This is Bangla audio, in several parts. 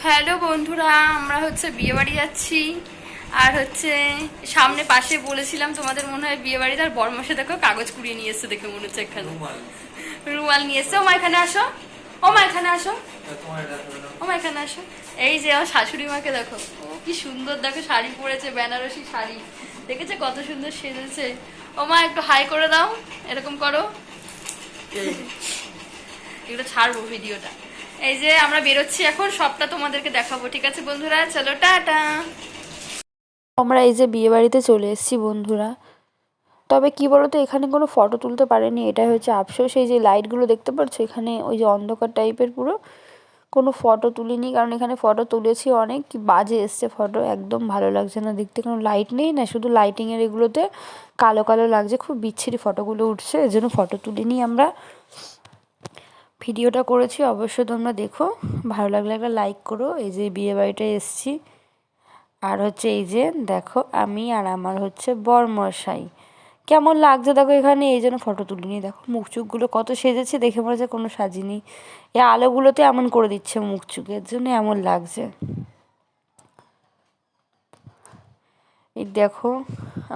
হ্যালো বন্ধুরা, আমরা হচ্ছে বিয়ে বাড়ি যাচ্ছি। আর হচ্ছে সামনে পাশে বলেছিলাম তোমাদের মনে হয় বিয়ে বাড়িতে, আর বরমাসে দেখো কাগজ কুড়িয়ে নিয়ে এসছে, দেখে মনে হচ্ছে এখানে রুমাল নিয়ে এসছে। ও মা এখানে আসো, ও মা এখানে আসো, ও মা এখানে আসো। এই যে আমার শাশুড়ি মাকে দেখো, ও কি সুন্দর দেখো শাড়ি পরেছে, বেনারসি শাড়ি, দেখেছে কত সুন্দর সেজেছে। ও মা একটু হাই করে দাও, এরকম করো। এগুলো ছাড়বো ভিডিওটা। এই যে আমরা বেরোচ্ছি এখন, সবটা তোমাদেরকে দেখাবো, ঠিক আছে বন্ধুরা? চলো টাটা। আমরা এই যে বিয়ে বাড়িতে চলে এসেছি বন্ধুরা। তবে কি বলতো, এখানে কোনো ফটো তুলতে পারেনি, এটাই হচ্ছে আফসোস। এই যে লাইটগুলো দেখতে পাচ্ছ এখানে, ওই যে অন্ধকার টাইপের পুরো, কোনো ফটো তুলিনি। কারণ এখানে ফটো তুলেছি অনেক, কি বাজে এসছে ফটো, একদম ভালো লাগছে না দেখতে। কোনো লাইট নেই না, শুধু লাইটিংয়ের এগুলোতে কালো কালো লাগছে, খুব বিচ্ছিরি ফটোগুলো উঠছে, এর জন্য ফটো তুলিনি আমরা। ভিডিওটা করেছি, অবশ্যই তোমরা দেখো, ভালো লাগলে একটা লাইক করো। এই যে বিয়ে বাড়িটায় এসেছি, আর হচ্ছে এই যে দেখো আমি আর আমার হচ্ছে বরমশাই, কেমন লাগছে দেখো এখানে, এই জন্য ফটো তুলিনি। দেখো মুখ চুখগুলো কত সেজেছে, দেখে মনে হচ্ছে কোনো সাজিনি, এই আলোগুলোতে এমন করে দিচ্ছে মুখ চুখের জন্য এমন লাগছে। এই দেখো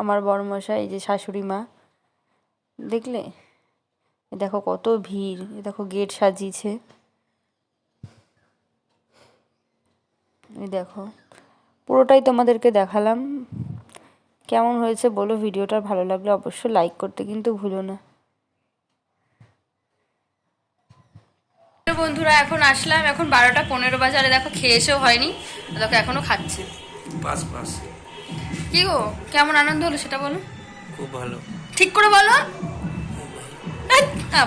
আমার বরমশাই, এই যে শাশুড়ি মা, দেখলে? এই দেখো কত ভিড়, এই দেখো গেট সাজিয়েছে, এই দেখো পুরোটাই তোমাদেরকে দেখালাম। কেমন হয়েছে বলো, ভিডিওটা ভালো লাগলে অবশ্যই লাইক করতে কিন্তু ভুলো না। বন্ধুরা এখন আসলাম, এখন 12টা 15 বাজে, আর দেখো খেয়ে এসেও হয়নি, দেখো এখনো খাচ্ছে। Pass pass. কি গো, কেমন আনন্দ হলো সেটা বলো, খুব ভালো। ঠিক করে বলো।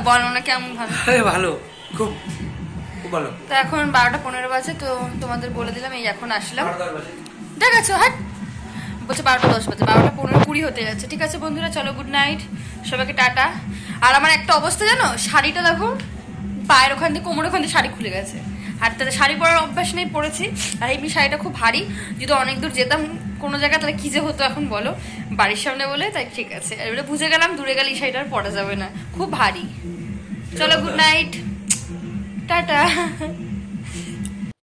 বলো না কেমন ভালো। আরে ভালো, খুব খুব ভালো। তো এখন 12টা 15 বাজে, তো তোমাদের বলে দিলাম এই এখন আসলাম। দেখাচ্ছ হ্যাঁ, বলছে 12টা 10 বাজে, 12টা 15 20 হতে যাচ্ছে। ঠিক আছে বন্ধুরা, চলো গুড নাইট, সবাইকে টাটা। আর আমার একটা অবস্থা জানো, শাড়িটা দেখো পায়ের ওখান দিয়ে কোমর ওখান দিয়ে শাড়ি খুলে গেছে, আর তাতে শাড়ি পরার অভ্যাস নেই, পরেছি। আর এই শাড়িটা খুব ভারী, যদি অনেক দূর যেতাম কোনো জায়গায় তাহলে কী যে হতো এখন বলো, বাড়ির সামনে বলে তাই ঠিক আছে। আর এবারে বুঝে গেলাম দূরে গেলে এই শাড়িটা আর পরা যাবে না, খুব ভারী। চলো গুড নাইট, টাটা।